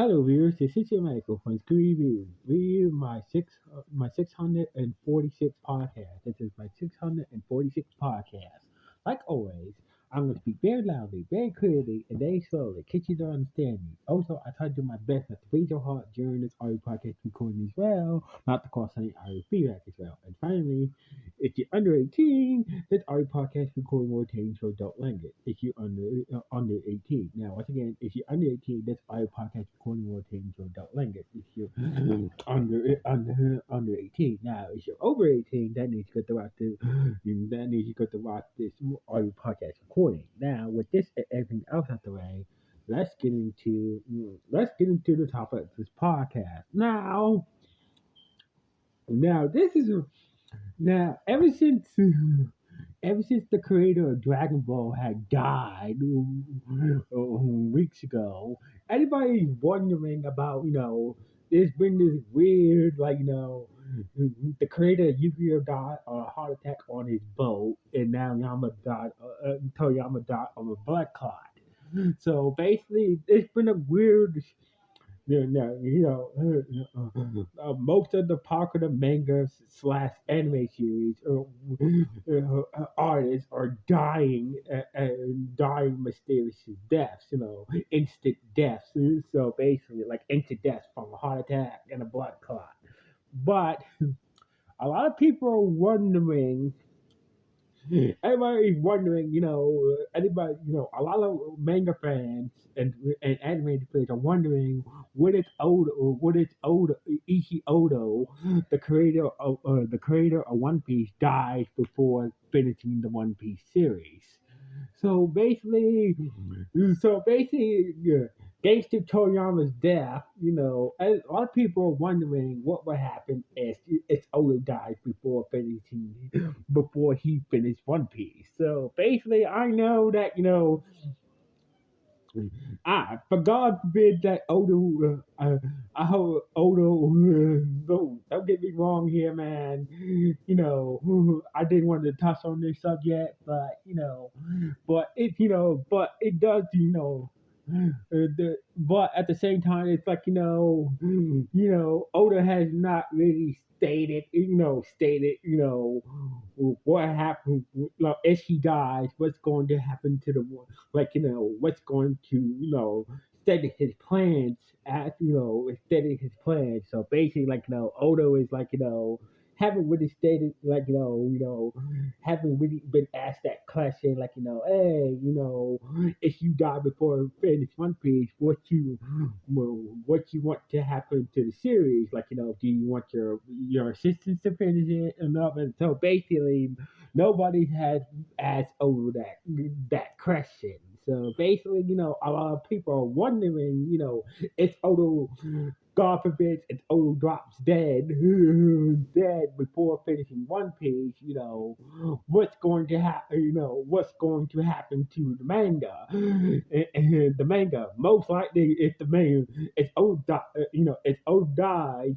Hello, viewers. This is your Michael from Screen Review my 646 podcast. This is my 646 podcast. Like always, I'm going to speak very loudly, very clearly, and very slowly, in case you don't understand me. Also, I try to do my best not to raise your heart during this audio podcast recording as well, not to cause any audio feedback as well. And finally, if you're under 18, this audio podcast recording will contain for adult language. If you're under 18, now once again, if you're under 18, this audio podcast recording will contain for adult language. If you're under 18, now if you're over 18, that means you got to watch this audio podcast recording. Now with this and everything else out the way, let's get into the topic of this podcast. Now this is now ever since the creator of Dragon Ball had died weeks ago, everybody's wondering about, there's been this weird, the creator of Yu-Gi-Oh died of a heart attack on his boat, and now Toriyama died of a blood clot. So basically, it's been a weird most of the popular manga slash anime series artists are dying mysterious deaths, instant deaths. So basically, like instant deaths from a heart attack and a blood clot. But a lot of people are wondering everybody's wondering, a lot of manga fans and anime fans are wondering what is Oda Eiichiro Oda, the creator of One Piece, died before finishing the One Piece series. So basically, so basically, thanks to Toriyama's death, a lot of people are wondering what would happen if Oda died before he finished One Piece. So basically, I know that for God forbid that Oda, I hope Oda, don't get me wrong here, man. I didn't want to touch on this subject, but it does, but at the same time, it's like Oda has not really stated what happened. Like, if he dies, what's going to happen to the what's going to steady his plans steady his plans. So basically, Oda is haven't really stated haven't really been asked that question, hey, if you die before you finish One Piece, what you want to happen to the series? Do you want your assistants to finish it or not? And so basically, nobody has asked over that question. So basically, a lot of people are wondering, if Odo, God forbid, if Odo drops dead, dead before finishing One Piece, what's going to happen to the manga? And the manga, most likely, if the manga, if Odo, if Odo dies,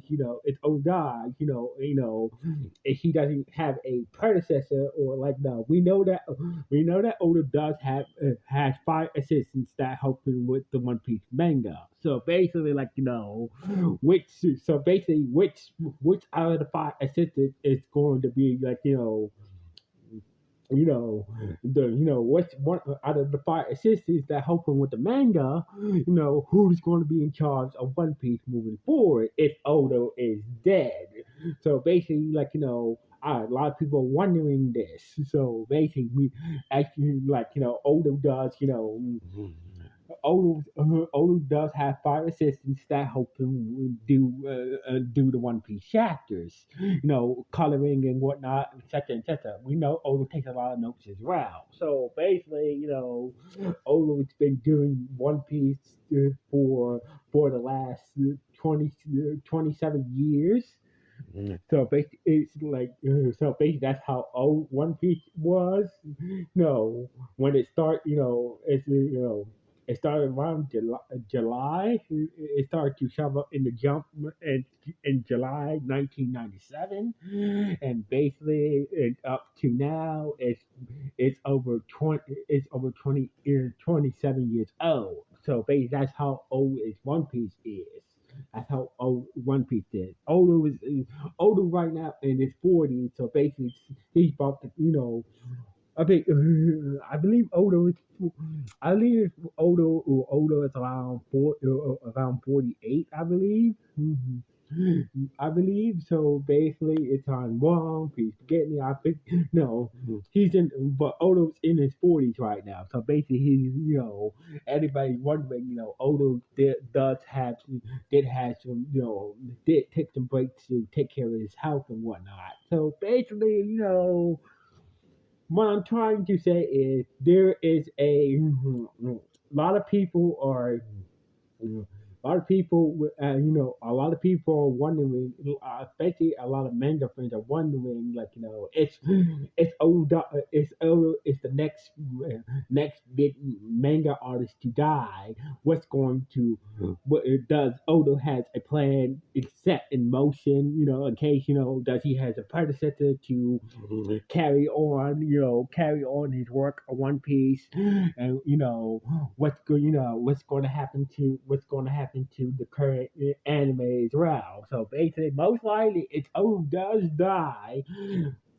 if he doesn't have a predecessor, or no, we know that Oda does have has five assistants that help him with the One Piece manga. So basically, which which out of the five assistants is going to be you know what's one out of the five assistants that help him with the manga, who's going to be in charge of One Piece moving forward if Odo is dead. So basically, a lot of people are wondering this. So basically, we actually, Odo does, Olu does have five assistants that help him do the One Piece chapters, coloring and whatnot, etc., etc. We know Olu takes a lot of notes as well. So basically, Olu's been doing One Piece for the last 27 years. So basically, that's how old One Piece was. When it started, it started around July. It started to show up in the jump in July 1997, and basically, up to now, it's over 20. It's over 27 years old. So basically, that's how old is One Piece is. That's how old One Piece is. Oda right now in his 40s. So basically, he's about to, I think I believe Odo is I believe Odo is around 48. I believe. I believe so. Basically, it's on One Piece. Forget me. I think no, he's in, but Odo's in his 40s right now. So basically, he's everybody's wondering. Odo did have some did take some breaks to take care of his health and whatnot. So basically, what I'm trying to say is there is lot of people are a lot of people, a lot of people are wondering, especially a lot of manga fans are wondering, like, it's the next big manga artist to die. What's going to, what does Oda has a plan set in motion, in case, does he has a predecessor to carry on his work on One Piece, and what's going to happen to the current anime as well. So basically, most likely, it's Oda does die.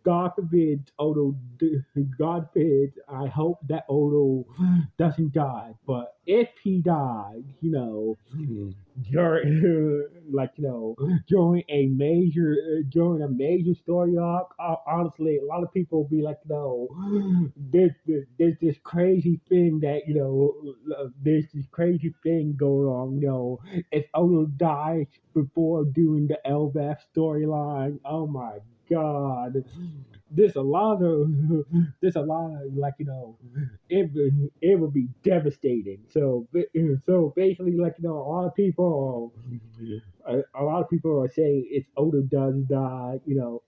God forbid Odo. God forbid. I hope that Odo doesn't die. But if he died, during during a major story arc, honestly, a lot of people will be like, there's this crazy thing that there's this crazy thing going on. If Odo dies before doing the Elbaf storyline, oh my god, there's a lot of it would be devastating. So basically, a lot of people are saying it's Oda does die,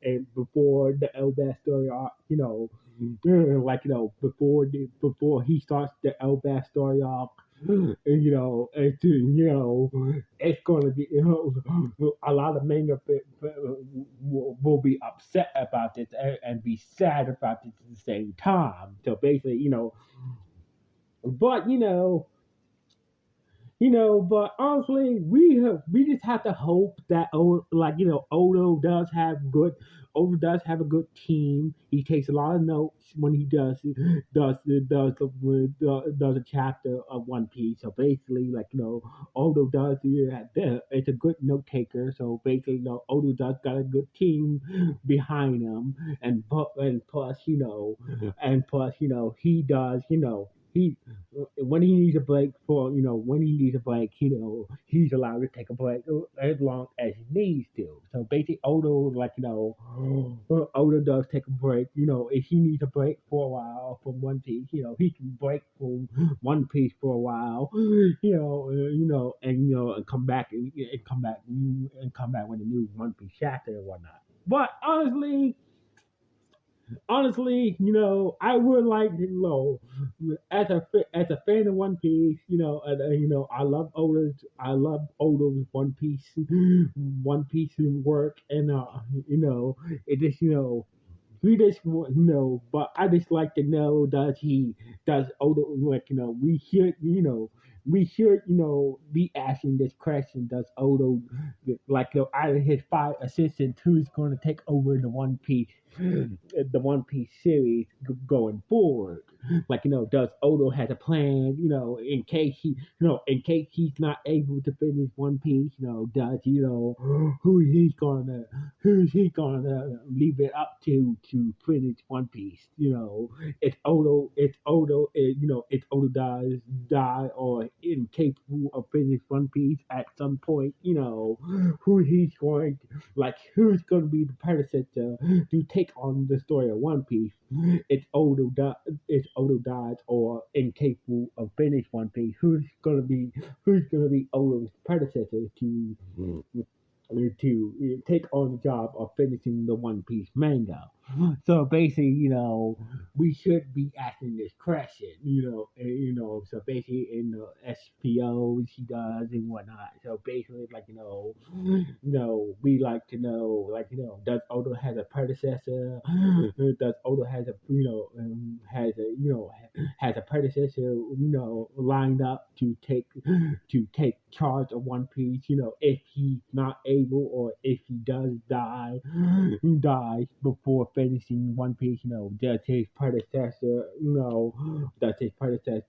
and before the Elbaf story arc, before he starts the Elbaf story arc. It's gonna be a lot of manga will be upset about this and be sad about this at the same time. So basically, but but honestly, we just have to hope that Odo does have a good team. He takes a lot of notes when he does a chapter of One Piece. So basically, Odo does, yeah, it's a good note taker. So basically, Odo does got a good team behind him, and plus, he does, he when he needs a break he's allowed to take a break as long as he needs to. So basically, Odo, Odo does take a break. If he needs a break for a while from One Piece, he can break from One Piece for a while. And come back and come back with a new One Piece chapter and whatnot. But honestly, I would like to as a fan of One Piece, I love Oda's One Piece work, and it just we just want but I just like to know, does Oda, we should be asking this question: does Odo, out of his five assistants, who's going to take over the One Piece series going forward? Does Odo has a plan? In case he's not able to finish One Piece, does who he's gonna who's he gonna leave it up to finish One Piece? It's Odo does die or incapable of finish One Piece at some point. Who's going to be the predecessor to take on the story of One Piece? It's Odo dies or incapable of finish One Piece. Who's gonna be Odo's predecessor to take on the job of finishing the One Piece manga? So basically, we should be asking this question, so basically in the SPO she does and whatnot. So basically, like, we like to know, like, does Oda has a predecessor? Does Oda has a, has a, has a predecessor, lined up to take charge of One Piece, if he's not able or if he does die, dies before finishing One Piece, does his predecessor, does his predecessor,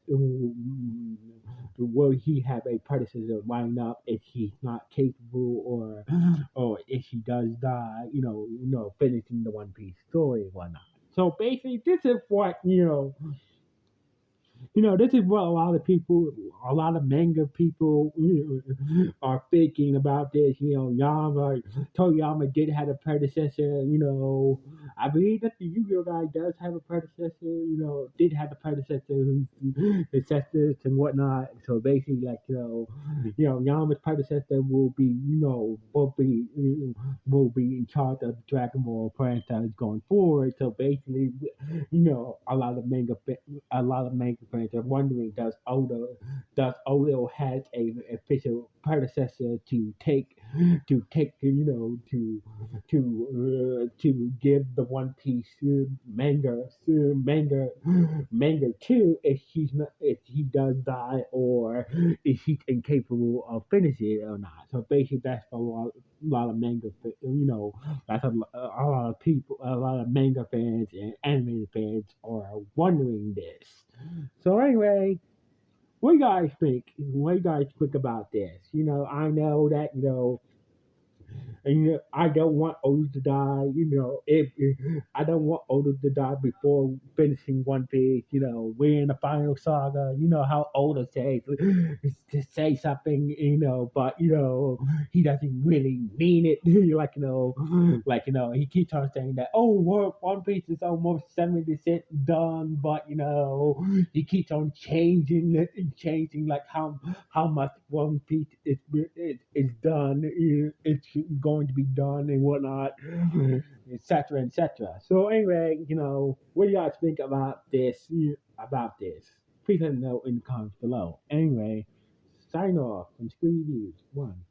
will he have a predecessor lined up if he's not capable, or if he does die, finishing the One Piece story or whatnot. So basically, this is what, this is what a lot of people, a lot of manga people, are thinking about this. Toriyama did have a predecessor. I believe that the Yu-Gi-Oh guy does have a predecessor. Did have a predecessor who's ancestors and whatnot. So basically, like, Yama's predecessor will be in charge of the Dragon Ball franchise going forward. So basically, a lot of manga fans are wondering, does Oda has a official predecessor to give the One Piece manga to, if he does die, or if he's incapable of finishing it or not. So basically, that's a lot of manga, that's a lot of people, a lot of manga fans and anime fans are wondering this. So anyway, what do you guys think? What do you guys think about this? I know that, and I don't want Oda to die. If I don't want Oda to die before finishing One Piece. We're in the final saga. You know how Oda says to say something, but he doesn't really mean it. He keeps on saying that, oh, One Piece is almost 70% done, but he keeps on changing it and changing, like, how much One Piece is done, it's going to be done and whatnot, etc., etc. So anyway, what do you guys think about this? Please let me know in the comments below. Anyway, sign off from Screen Reviews 1.